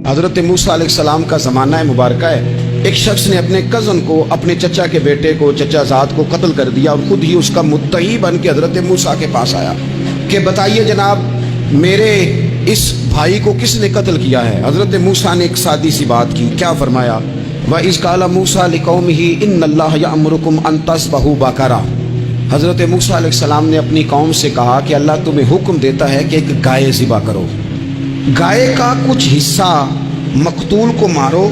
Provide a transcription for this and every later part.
حضرت موسیٰ علیہ السلام کا زمانہ مبارکہ ہے، ایک شخص نے اپنے کزن کو، اپنے چچا کے بیٹے کو، چچا زاد کو قتل کر دیا اور خود ہی اس کا مدعی بن کے حضرت موسیٰ کے پاس آیا کہ بتائیے جناب میرے اس بھائی کو کس نے قتل کیا ہے؟ حضرت موسیٰ نے ایک سادی سی بات کی، کیا فرمایا؟ وَإِذْ قَالَ مُوسَىٰ لِقَوْمِهِ إِنَّ اللَّهَ يَأْمُرُكُمْ أَن تَذْبَحُوا بَقَرَةً۔ حضرت موسیٰ علیہ السلام نے اپنی قوم سے کہا کہ اللہ تمہیں حکم دیتا ہے کہ ایک گائے ذبح کرو، گائے کا کچھ حصہ مقتول کو مارو،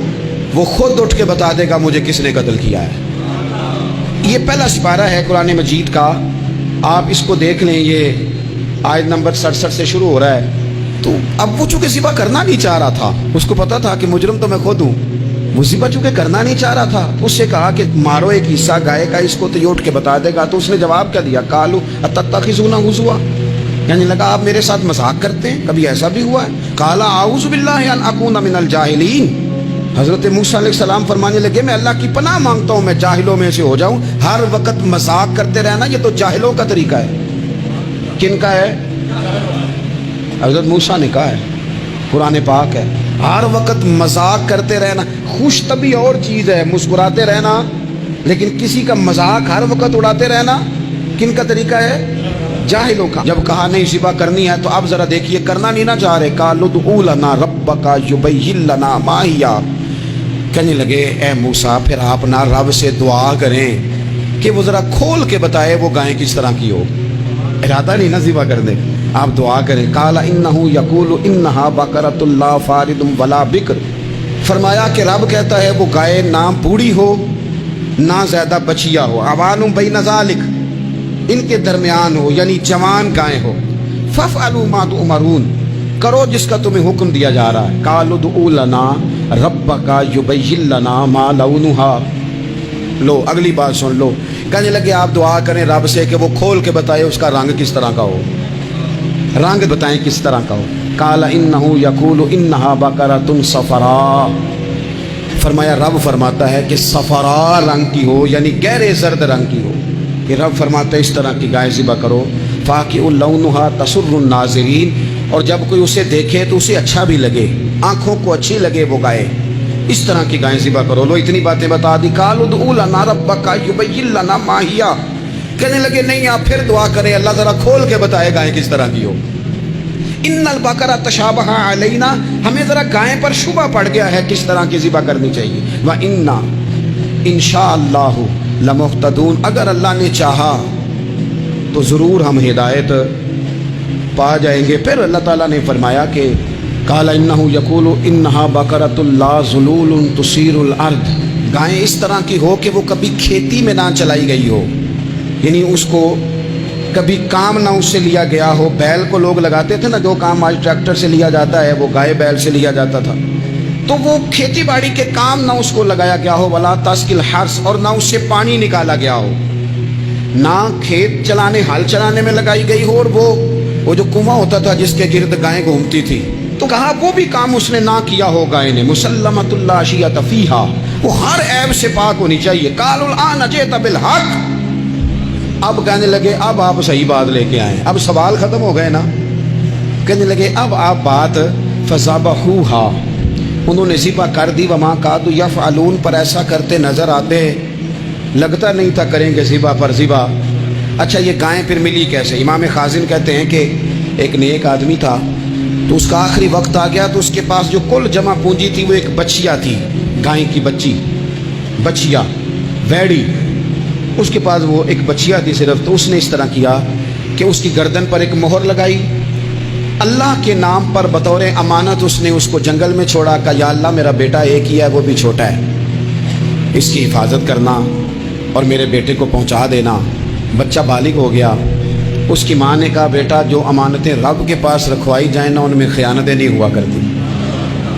وہ خود اٹھ کے بتا دے گا مجھے کس نے قتل کیا ہے۔ یہ پہلا سپارہ ہے قرآن مجید کا، آپ اس کو دیکھ لیں، یہ آیت نمبر 67 سے شروع ہو رہا ہے۔ تو اب وہ چونکہ ذبح کرنا نہیں چاہ رہا تھا، اس کو پتا تھا کہ مجرم تو میں خود ہوں، وہ ذبح چونکہ کرنا نہیں چاہ رہا تھا، اس سے کہا کہ مارو ایک حصہ گائے کا، اس کو تو یہ اٹھ کے بتا دے گا۔ تو اس نے جواب کیا دیا؟ قالوا اتتخذون ہزوا، یعنی لگا آپ میرے ساتھ مذاق کرتے ہیں، کبھی ایسا بھی ہوا ہے؟ قال اعوذ باللہ ان اکون من الجاہلین، حضرت موسیٰ علیہ السلام فرمانے لگے میں اللہ کی پناہ مانگتا ہوں میں جاہلوں میں سے ہو جاؤں۔ ہر وقت مذاق کرتے رہنا یہ تو جاہلوں کا طریقہ ہے۔ کن کا ہے؟ حضرت موسیٰ نے کہا ہے، قرآن پاک ہے، ہر وقت مذاق کرتے رہنا۔ خوش طبعی اور چیز ہے، مسکراتے رہنا، لیکن کسی کا مذاق ہر وقت اڑاتے رہنا کن کا طریقہ ہے؟ جاہلوں کا۔ جب کہا نہیں ذبح کرنی ہے تو اب ذرا دیکھیے کرنا نہیں نہ چاہ رہے، قالوا ادع لنا ربک یبین لنا ما ہی، کہنے لگے اے موسیٰ پھر آپ نہ رب سے دعا کریں کہ وہ ذرا کھول کے بتائے وہ گائیں کس طرح کی ہو، ارادہ نہیں نہ ذبح کر دیں، آپ دعا کریں۔ قال انہ یقول انہا بقرۃ لا فارض ولا بکر، فرمایا کہ رب کہتا ہے وہ گائے نہ بوڑھی ہو نہ زیادہ بچیا ہو، عوان بین ذالک، ان کے درمیان ہو، یعنی جوان گائے ہو۔ فافعلوا ما تؤمرون، کرو جس کا تمہیں حکم دیا جا رہا ہے۔ قالوا ادع لنا ربک یبین لنا ما لونھا، لو اگلی بات سن لو، کہنے لگے آپ دعا کریں رب سے کہ وہ کھول کے بتائے اس کا رنگ کس طرح کا ہو، رنگ بتائیں کس طرح کا ہو۔ قال انہ یقول انہا بقرۃ صفراء، فرمایا رب فرماتا ہے کہ صفراء رنگ کی ہو، یعنی گہرے زرد رنگ کی ہو، کہ رب فرماتا ہے اس طرح کی گائے ذبح کرو۔ فاقع لونھا تسر الناظرین، اور جب کوئی اسے دیکھے تو اسے اچھا بھی لگے، آنکھوں کو اچھی لگے وہ گائے، اس طرح کی گائیں ذبح کرو۔ لو اتنی باتیں بتا دی۔ قالوا ادع لنا ربک یبین لنا ما ہی، کہنے لگے نہیں آپ پھر دعا کریں اللہ ذرا کھول کے بتائے گائیں کس طرح کی ہو۔ ان البقرہ تشابہ علینا، ہمیں ذرا گائیں پر شبہ پڑ گیا ہے کس طرح کی ذبح کرنی چاہیے۔ وَإِنَّا انشاءاللہ لمہتدون، اگر اللہ نے چاہا تو ضرور ہم ہدایت پا جائیں گے۔ پھر اللہ تعالیٰ نے فرمایا کہ قال انہ یقول انہا بقرۃ لا ذلول تثیر الارض، گائیں اس طرح کی ہو کہ وہ کبھی کھیتی میں نہ چلائی گئی ہو، یعنی اس کو کبھی کام نہ اس سے لیا گیا ہو۔ بیل کو لوگ لگاتے تھے نا، جو کام آج ٹریکٹر سے لیا جاتا ہے وہ گائے بیل سے لیا جاتا تھا، تو وہ کھیتی باڑی کے کام نہ اس کو لگایا گیا ہو، ولا تسقی الحرث، اور نہ اس سے پانی نکالا گیا ہو، نہ کھیت چلانے ہل چلانے میں لگائی گئی ہو، اور وہ جو کنواں ہوتا تھا جس کے گرد گائیں گھومتی تھی، تو کہا وہ بھی کام اس نے نہ کیا ہو گائے نے۔ مسلمۃ لا شیۃ فیہا، وہ ہر عیب سے پاک ہونی چاہیے۔ قالوا الآن جئت بالحق، اب کہنے لگے اب آپ صحیح بات لے کے آئیں، اب سوال ختم ہو گئے نا، کہنے لگے اب آپ بات فذبحوہا، انہوں نے ذبح کر دی۔ وما کادوا یفعلون، پر ایسا کرتے نظر آتے، لگتا نہیں تھا کریں گے ذبح پر ذبح۔ اچھا یہ گائیں پھر ملی کیسے؟ امام خازن کہتے ہیں کہ ایک نیک آدمی تھا، تو اس کا آخری وقت آ گیا، تو اس کے پاس جو کل جمع پونجی تھی وہ ایک بچیا تھی، گائیں کی بچی، بچیا ویڑی، اس کے پاس وہ ایک بچیا تھی صرف۔ تو اس نے اس طرح کیا کہ اس کی گردن پر ایک مہر لگائی، اللہ کے نام پر بطور امانت اس نے اس کو جنگل میں چھوڑا، کہا یا اللہ میرا بیٹا ایک ہی ہے وہ بھی چھوٹا ہے، اس کی حفاظت کرنا اور میرے بیٹے کو پہنچا دینا۔ بچہ بالغ ہو گیا، اس کی ماں نے کہا بیٹا جو امانتیں رب کے پاس رکھوائی جائیں نا ان میں خیانتیں نہیں ہوا کرتی،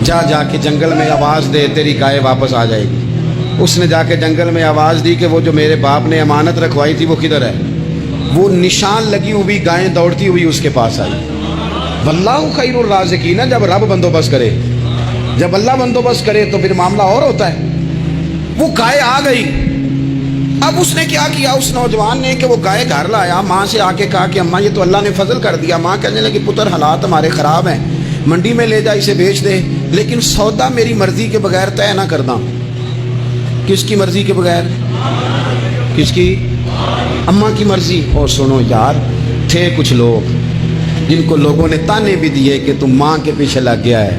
جا کے جنگل میں آواز دے تیری گائے واپس آ جائے گی۔ اس نے جا کے جنگل میں آواز دی کہ وہ جو میرے باپ نے امانت رکھوائی تھی وہ کدھر ہے؟ وہ نشان لگی ہوئی گائیں دوڑتی ہوئی اس کے پاس آئی۔ واللہ خیر الرازقین، جب رب بندوبست کرے، جب اللہ بندوبست کرے تو پھر معاملہ اور ہوتا ہے۔ وہ گائے آ گئی، اب اس نے کیا کیا اس نوجوان نے کہ وہ گائے گھر لایا، ماں سے آ کے کہا کہ اماں یہ تو اللہ نے فضل کر دیا۔ ماں کہنے لگی پتر حالات ہمارے خراب ہیں، منڈی میں لے جا اسے بیچ دے، لیکن سودا میری مرضی کے بغیر طے نہ کرنا. کس کی مرضی کے بغیر؟ کس کی؟ اماں کی مرضی. اور سنو یار، تھے کچھ لوگ جن کو لوگوں نے تانے بھی دیے کہ تم ماں کے پیچھے لگ گیا ہے.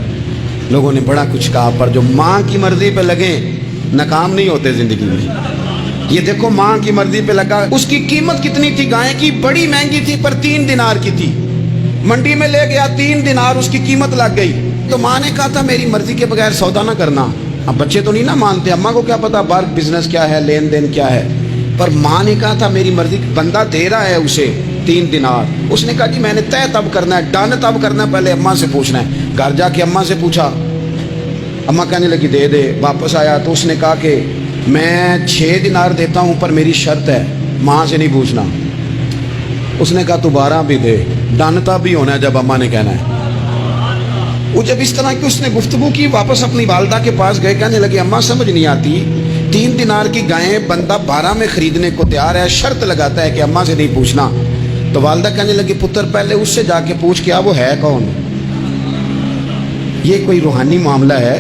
لوگوں نے بڑا کچھ کہا، پر جو ماں کی مرضی پہ لگیں ناکام نہیں ہوتے زندگی میں. یہ دیکھو ماں کی مرضی پہ لگا. اس کی قیمت کتنی تھی گائے کی؟ بڑی مہنگی تھی، پر 3 دینار کی تھی. منڈی میں لے گیا 3 دینار اس کی قیمت لگ گئی. تو ماں نے کہا تھا میری مرضی کے بغیر سودا نہ کرنا. اب بچے تو نہیں نہ مانتے، اماں کو کیا پتا بار بزنس کیا ہے، لین دین کیا ہے. پر ماں نے کہا تھا میری مرضی. بندہ دے رہا ہے اسے 3 دینار. اس نے کہا جی میں نے طے تب کرنا ہے، ڈن تب کرنا ہے، پہلے اماں سے پوچھنا ہے. گھر جا کے اماں سے پوچھا، اماں کہنے لگی دے دے. واپس آیا تو اس نے کہا کہ میں 6 دینار دیتا ہوں، پر میری شرط ہے ماں سے نہیں پوچھنا. اس نے کہا تو 12 بھی دے. ڈن تب بھی ہونا ہے جب اماں نے کہنا ہے. وہ جب اس طرح کی اس نے گفتگو کی، واپس اپنی والدہ کے پاس گئے، کہنے لگے اماں سمجھ نہیں آتی، 3 دینار کی گائیں بندہ 12 میں خریدنے کو تیار ہے، شرط لگاتا ہے کہ اماں سے نہیں پوچھنا. تو والدہ کہنے لگی پتر پہلے اس سے جا کے پوچھ کیا وہ ہے کون. یہ کوئی روحانی معاملہ ہے،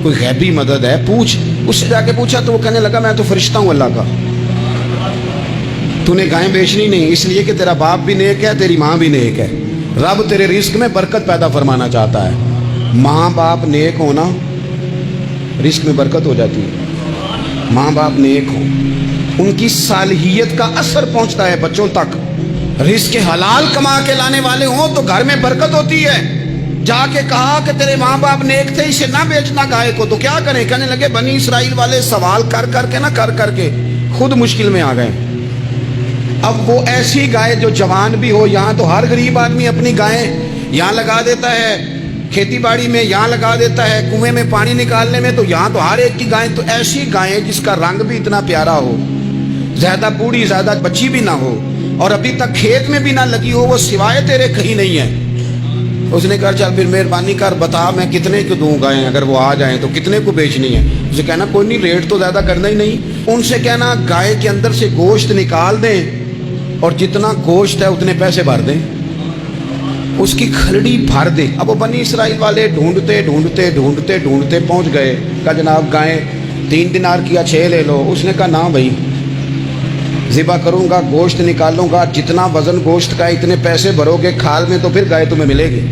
کوئی غیبی مدد ہے، پوچھ. اس سے جا کے پوچھا تو وہ کہنے لگا میں تو فرشتہ ہوں اللہ کا. تو نے گائیں بیچنی نہیں، اس لیے کہ تیرا باپ بھی نیک ہے، تیری ماں بھی نیک ہے. رب تیرے رزق میں برکت پیدا فرمانا چاہتا ہے. ماں باپ نیک ہونا رزق میں برکت ہو جاتی ہے. ماں باپ نیک ہو، ان کی صالحیت کا اثر پہنچتا ہے بچوں تک. رزق حلال کما کے لانے والے ہوں تو گھر میں برکت ہوتی ہے. جا کے کہا کہ تیرے ماں باپ نیک تھے، اسے نہ بیچنا گائے کو، تو کیا کریں؟ کہنے لگے بنی اسرائیل والے سوال کر کر کے کر کے خود مشکل میں آ گئے. اب وہ ایسی گائے جو جوان بھی ہو، یہاں تو ہر غریب آدمی اپنی گائیں یہاں لگا دیتا ہے، کھیتی باڑی میں یہاں لگا دیتا ہے، کنویں میں پانی نکالنے میں، تو یہاں تو ہر ایک کی گائیں. تو ایسی گائیں جس کا رنگ بھی اتنا پیارا ہو، زیادہ بوڑھی زیادہ بچی بھی نہ ہو، اور ابھی تک کھیت میں بھی نہ لگی ہو، وہ سوائے تیرے کہیں نہیں ہے. اس نے کہا چل پھر مہربانی کر بتا میں کتنے کو دوں گائیں، اگر وہ آ جائیں تو کتنے کو بیچنی ہے. اسے کہنا کوئی نہیں، ریٹ تو زیادہ کرنا ہی نہیں. ان سے کہنا گائے کے اندر سے گوشت نکال دیں اور جتنا گوشت ہے اتنے پیسے بھر دیں، اس کی کھلڑی بھر دیں. اب وہ بنی اسرائیل والے ڈھونڈتے ڈھونڈتے ڈھونڈتے ڈھونڈتے پہنچ گئے. کہا جناب گائیں 3 دینار کیا 6 لے لو. اس نے کہا نہ بھائی، ذبح کروں گا، گوشت نکالوں گا، جتنا وزن گوشت کا اتنے پیسے بھرو گے کھال میں تو پھر گائے تمہیں ملے گی.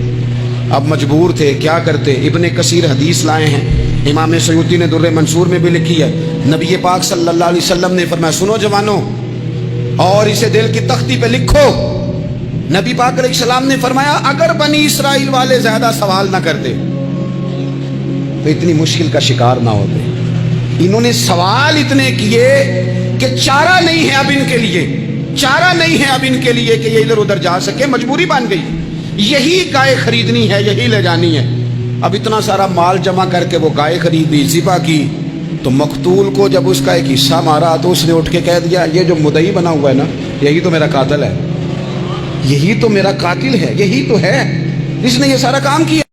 اب مجبور تھے، کیا کرتے؟ ابن کثیر حدیث لائے ہیں، امام سیوطی نے در منصور میں بھی لکھی ہے. نبی پاک صلی اللہ علیہ وسلم نے فرمایا سنو جوانوں، اور اسے دل کی تختی پہ لکھو. نبی پاک علیہ السلام نے فرمایا اگر بنی اسرائیل والے زیادہ سوال نہ کرتے تو اتنی مشکل کا شکار نہ ہوتے. انہوں نے سوال اتنے کیے کہ چارہ نہیں ہے اب ان کے لیے، چارہ نہیں ہے اب ان کے لیے کہ یہ ادھر ادھر جا سکے. مجبوری بن گئی، یہی گائے خریدنی ہے، یہی لے جانی ہے. اب اتنا سارا مال جمع کر کے وہ گائے خریدی، ذبح کی. تو مقتول کو جب اس کا ایک حصہ مارا تو اس نے اٹھ کے کہہ دیا یہ جو مدعی بنا ہوا ہے نا، یہی تو میرا قاتل ہے، یہی تو میرا قاتل ہے، یہی تو ہے جس نے یہ سارا کام کیا.